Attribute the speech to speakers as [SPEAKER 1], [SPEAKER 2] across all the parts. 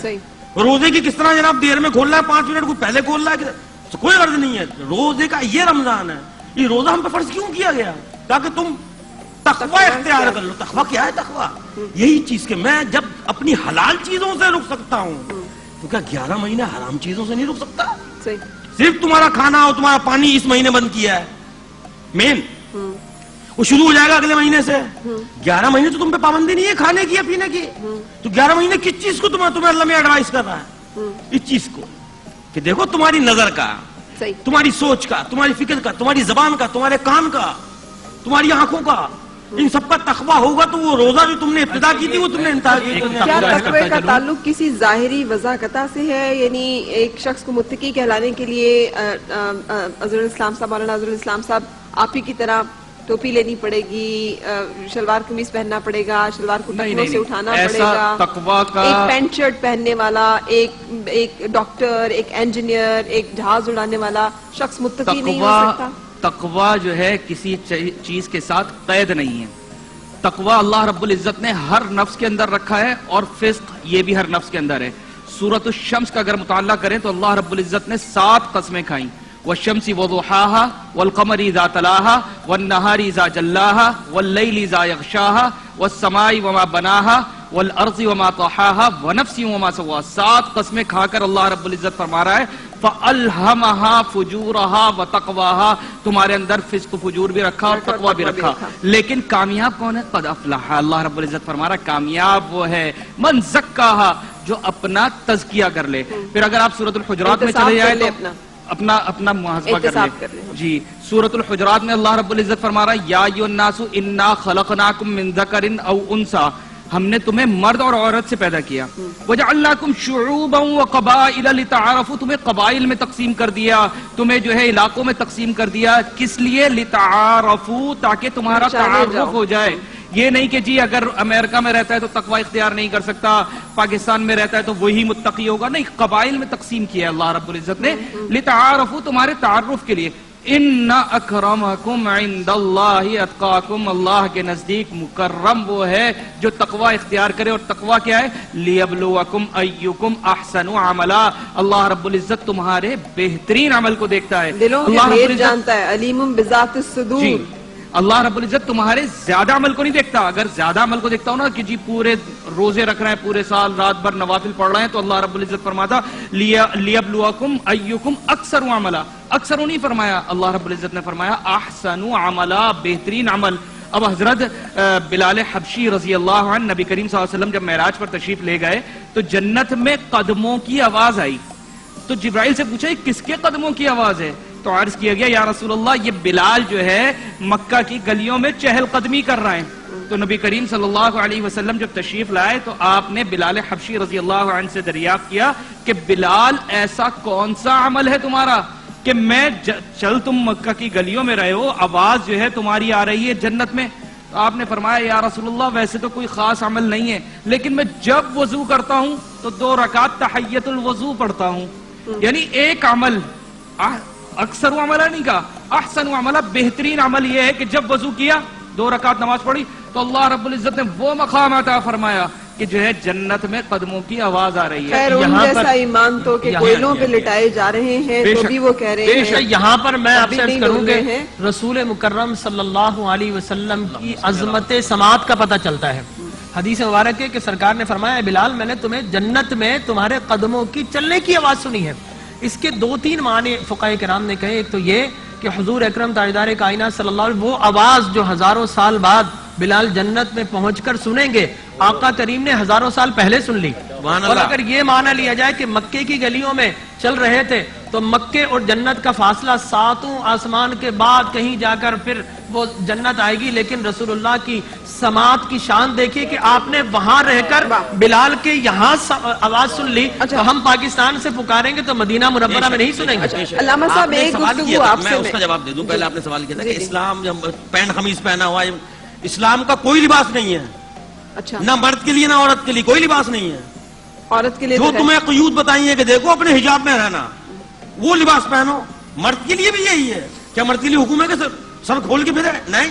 [SPEAKER 1] صحیح.
[SPEAKER 2] روزے کی کس طرح جناب دیر میں کھولنا ہے، 5 منٹ کو پہلے کھول رہا ہے، کوئی غرض نہیں ہے. روزے کا یہ رمضان ہے، یہ روزہ ہم پہ فرض کیوں کیا گیا؟ تاکہ تم تقوی اختیار کر لو. تقوی کیا ہے؟ تقوی یہی چیز کہ میں جب اپنی حلال چیزوں سے رک سکتا ہوں تو کیا 11 مہینے حرام چیزوں سے نہیں رک سکتا؟
[SPEAKER 1] صحیح.
[SPEAKER 2] صرف تمہارا کھانا اور تمہارا پانی اس مہینے بند کیا ہے مین، وہ شروع ہو جائے گا اگلے مہینے سے. 11 مہینے تو تم پہ پابندی نہیں ہے کھانے کی یا پینے کی. تو 11 مہینے کس چیز کو تمہیں اللہ میں ایڈوائز کر رہا ہے؟ اس چیز کو کہ دیکھو تمہاری نظر کا،
[SPEAKER 1] صحیح.
[SPEAKER 2] تمہاری سوچ کا، تمہاری فکر کا، تمہاری زبان کا، تمہارے کان کا، تمہاری آنکھوں کا، ان سب کا تقویٰ ہوگا تو وہ روزہ جو تم نے ابتدا کی تھی وہ تم نے انتہا کی.
[SPEAKER 1] کیا تقوی کا تعلق کسی ظاہری وضاحت سے ہے؟ یعنی ایک شخص کو متقی کہلانے کے لیے اظہر الاسلام صاحب، مولانا اظہر الاسلام صاحب، آپ ہی کی طرح ٹوپی لینی پڑے گی، شلوار قمیص پہننا پڑے گا، شلوار کو ٹکنوں سے اٹھانا پڑے گا، ایک پینٹ شرٹ پہننے والا، ایک ڈاکٹر، ایک انجینئر، ایک جہاز اڑانے والا شخص متقی نہیں ہو سکتا؟
[SPEAKER 3] تقوی جو ہے کسی چیز کے ساتھ قید نہیں ہے. تقوی اللہ رب العزت نے ہر نفس کے اندر رکھا ہے، اور فسق یہ بھی ہر نفس کے اندر ہے. سورۃ الشمس کا اگر مطالعہ کریں تو اللہ رب العزت نے 7 قسمیں کھائیں: والشمس وضحاها والقمر اذا تلاها والنهار اذا جلاها والليل اذا يغشاها والسماء وما بناها والارض وما طحاها ونفس وما سواها. 7 قسمیں کھا کر اللہ رب العزت فرما رہا ہے فَأَلْهَمَهَا فُجُورَهَا وَتَقْوَاهَا، تمہارے اندر فسق و فجور بھی رکھا اور تقوی بھی رکھا. لیکن کامیاب کون ہے؟ قد افلح، اللہ رب العزت فرما رہا ہے کامیاب وہ ہے من زکاها، جو اپنا تزکیہ کر لے. پھر اگر آپ سورۃ الحجرات میں چلے جائیں تو اپنا محاسبہ کر لیں. جی سورۃ الحجرات میں اللہ رب العزت فرما رہا ہے یا ایھا الناس انا خلقناکم من ذکر او انثی، ہم نے تمہیں مرد اور عورت سے پیدا کیا. وجعلناکم شعوبا وقبائل لتعارفوا، تمہیں قبائل میں تقسیم کر دیا، تمہیں جو ہے علاقوں میں تقسیم کر دیا. کس لیے؟ لتعارفوا، تاکہ تمہارا تعارف ہو جائے. یہ نہیں کہ جی اگر امریکہ میں رہتا ہے تو تقوی اختیار نہیں کر سکتا، پاکستان میں رہتا ہے تو وہی متقی ہوگا. نہیں، قبائل میں تقسیم کیا ہے اللہ رب العزت نے لتعارفوا، تمہارے تعارف کے لیے. ان اکرمکم عند اللہ اتقاکم، اللہ کے نزدیک مکرم وہ ہے جو تقوی اختیار کرے. اور تقوی کیا ہے؟ لیبلوکم ایکم احسن عملا، اللہ رب العزت تمہارے بہترین عمل کو دیکھتا ہے،
[SPEAKER 1] دلوں کے بھید جانتا ہے، علیم بذات الصدور.
[SPEAKER 3] جی اللہ رب العزت تمہارے زیادہ عمل کو نہیں دیکھتا. اگر زیادہ عمل کو دیکھتا ہو نا کہ جی پورے روزے رکھ رہے ہیں، پورے سال رات بھر نوافل پڑھ رہے ہیں، تو اللہ رب العزت فرماتا لیبلوکم ایکم اکثر عملا. اکثر نہیں فرمایا، اللہ رب العزت نے فرمایا احسن عملا، بہترین عمل. اب حضرت بلال حبشی رضی اللہ عنہ نبی کریم صلی اللہ علیہ وسلم جب معراج پر تشریف لے گئے تو جنت میں قدموں کی آواز آئی. تو جبرائیل سے پوچھا یہ کس کے قدموں کی آواز ہے؟ تو عرض کیا گیا یا رسول اللہ یہ بلال جو ہے مکہ کی گلیوں میں چہل قدمی کر رہے ہیں. تو نبی کریم صلی اللہ علیہ وسلم جب تشریف لائے تو آپ نے بلال حبشی رضی اللہ عنہ سے دریافت کیا کہ بلال ایسا کون سا عمل ہے تمہارا کہ میں چل تم مکہ کی گلیوں میں رہے ہو، آواز جو ہے تمہاری آ رہی ہے جنت میں؟ تو آپ نے فرمایا یا رسول اللہ ویسے تو کوئی خاص عمل نہیں ہے، لیکن میں جب وضو کرتا ہوں تو 2 رکعت تحیت الوضو پڑھتا ہوں. یعنی ایک عمل، اکثر عملہ نہیں کہا، احسن عملہ، بہترین عمل یہ ہے کہ جب وضو کیا 2 رکعت نماز پڑھی تو اللہ رب العزت نے وہ مقام عطا فرمایا کہ جو ہے جنت میں قدموں کی آواز آ رہی ہے.
[SPEAKER 1] خیر ان جیسا ایمان تو کہ کوئلوں پہ لٹائے جا رہے ہیں تو بھی وہ کہہ رہے ہیں.
[SPEAKER 4] یہاں پر میں آپ سے عرض کروں کہ رسول مکرم صلی اللہ علیہ وسلم کی عظمت سماعت کا پتہ چلتا ہے. حدیث مبارک ہے کہ سرکار نے فرمایا بلال میں نے تمہیں جنت میں تمہارے قدموں کی چلنے کی آواز سنی ہے. اس کے 2-3 معنی فقہاء کرام نے کہے. ایک تو یہ کہ حضور اکرم تاجدار کائنات صلی اللہ علیہ وسلم وہ آواز جو ہزاروں سال بعد بلال جنت میں پہنچ کر سنیں گے آقا کریم نے ہزاروں سال پہلے سن لی. اور اگر یہ معنی لیا جائے کہ مکے کی گلیوں میں چل رہے تھے تو مکے اور جنت کا فاصلہ 7 آسمان کے بعد کہیں جا کر پھر وہ جنت آئے گی. لیکن رسول اللہ کی سماعت کی شان دیکھیے کہ آپ نے وہاں رہ کر بلال کے یہاں آواز سن لی. تو ہم پاکستان سے پکاریں گے تو مدینہ منورہ میں نہیں سنیں گے.
[SPEAKER 1] علامہ صاحب ایک گفتگو آپ سے
[SPEAKER 2] میں اس کا جواب دے دوں. پہلے آپ نے سوال کیا تھا کہ اسلام جب پینٹ قمیص پہنا ہوا ہے، اسلام کا کوئی لباس نہیں ہے.
[SPEAKER 1] اچھا
[SPEAKER 2] نہ مرد کے لیے نہ عورت کے لیے کوئی لباس نہیں ہے.
[SPEAKER 1] عورت کے لیے
[SPEAKER 2] جو تمہیں قیود بتائی ہے کہ دیکھو اپنے حجاب میں رہنا، وہ لباس پہنو. مرد کے لیے بھی یہی ہے. کیا مرد کے لیے حکم ہے کہ سر کھول کے پھرے؟ نہیں.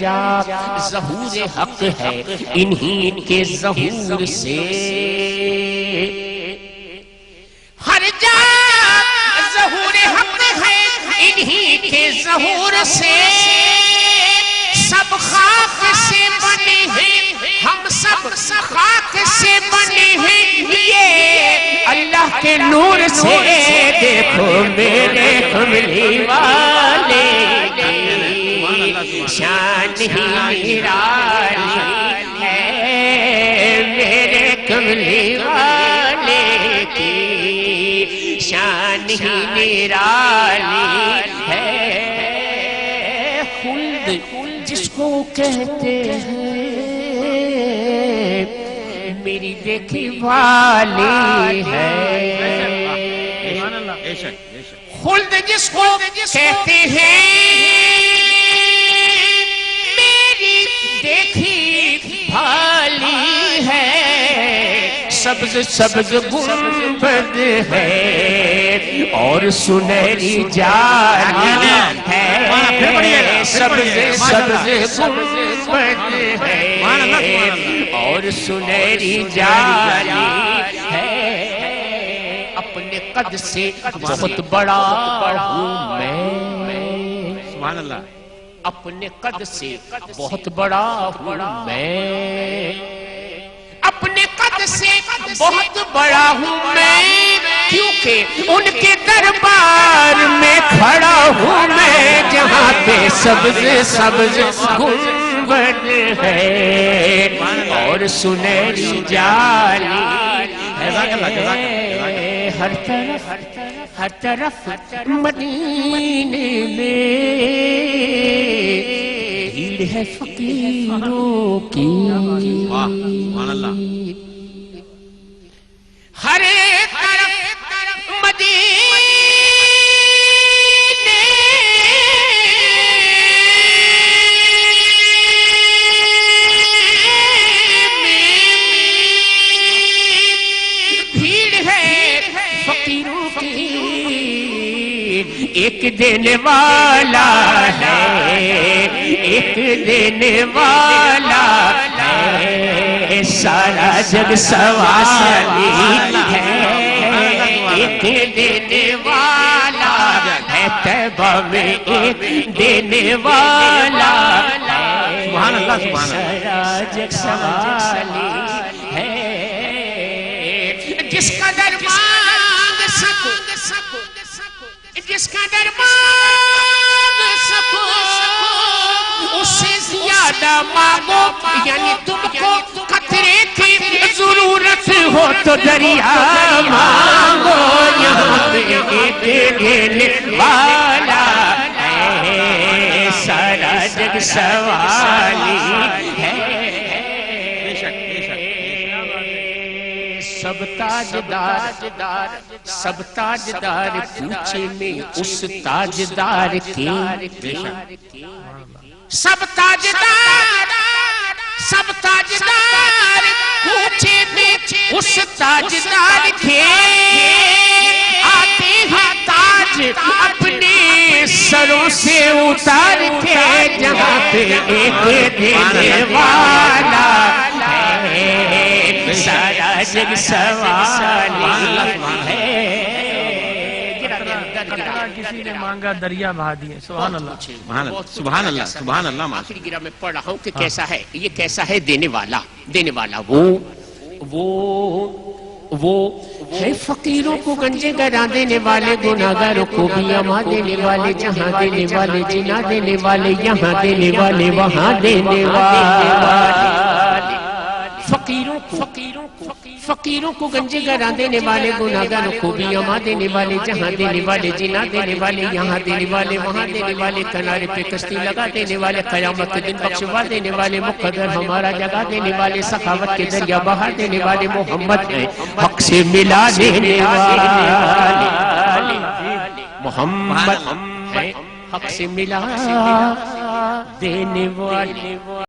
[SPEAKER 5] جا ظہور حق ہے انہی کے ظہور سے، ہر جا ظہور حق ہے انہی کے ظہور سے، سب خاک سے بنے ہیں ہم سب خاک سے بنے ہیں، یہ اللہ کے نور سے دیکھو میرے کملی والے کی شان ہی نرالی ہے، میرے کملی والے کی شان ہی نرالی ہے، خلد جس کو کہتے ہیں میری دیکھی والی ہے، خلد جس کو کہتے ہیں میری دیکھی والی ہے، سبز سبز گنبد ہے اور سنہری جالی ہے، سبز سبز گنبد ہے اور سنہری جالی ہے، اپنے قد سے بہت بڑا ہوں میں،
[SPEAKER 2] سبحان اللہ،
[SPEAKER 5] اپنے قد سے بہت بڑا ہوں میں، اپنے قد سے بہت بڑا ہوں میں، کیونکہ ان کے دربار میں کھڑا ہوں میں، جہاں پہ سبز سبز گنبد ہے اور سنہری جالی ہے، ہر طرف مدینے میں بھیڑ ہے فقیروں کی، ہر طرف مدینے میں بھیڑ ہے فقیروں کی، ایک دینے والا ہے، ایک دینے والا ہے، سارا جگ سوالی ہے، ایک دینے والا ہے، طیبہ میں ایک دینے والا ہے،
[SPEAKER 2] سبحان اللہ، سبحان اللہ،
[SPEAKER 5] سارا جگ سوالی ہے، جس کا درمانگ سکو، جس کا درمانگ سکو اس سے زیادہ مانگو، یعنی تم کو قطرے کی ضرورت ہو تو دریا مانگو، یہاں پہ ایک دینے والا ہے، سارا جگ سوالی ہے، سب تاجدار پوچھے میں اس تاجدار کے، سب تاجدار پوچھے میں اس تاجدار کے، آتے ہیں تاج اپنے سروں سے اتار کے، جہاں پہ ایک دینے والا ہے، سارا جگ سوالی ہے،
[SPEAKER 4] کسی نے مانگا دریا بہا دیے، سبحان اللہ،
[SPEAKER 2] سبحان اللہ، سبحان اللہ،
[SPEAKER 5] آخری گرہ میں پڑھ رہا ہوں کہ کیسا ہے، یہ کیسا ہے دینے والا وہ ہے فقیروں کو گنجے گراں دینے والے، گناہگاروں کو بھی اما دینے والے، جہاں دینے والے جنا دینے والے، یہاں دینے والے وہاں دینے والے، فقیروں کو گنجے گراں دینے والے، گناہگاروں کو بھی اما دینے والے، جہاں دینے والے جنا دینے والے، یہاں دینے والے وہاں دینے والے، کنارے پہ کشتی لگا دینے والے، قیامت کے دن بخشوا دینے والے، مقدر ہمارا جگہ دینے والے، سخاوت کے دریا بہا دینے والے، محمد ہے حق سے ملا دینے والے، محمد ہے حق سے ملا دینے والے۔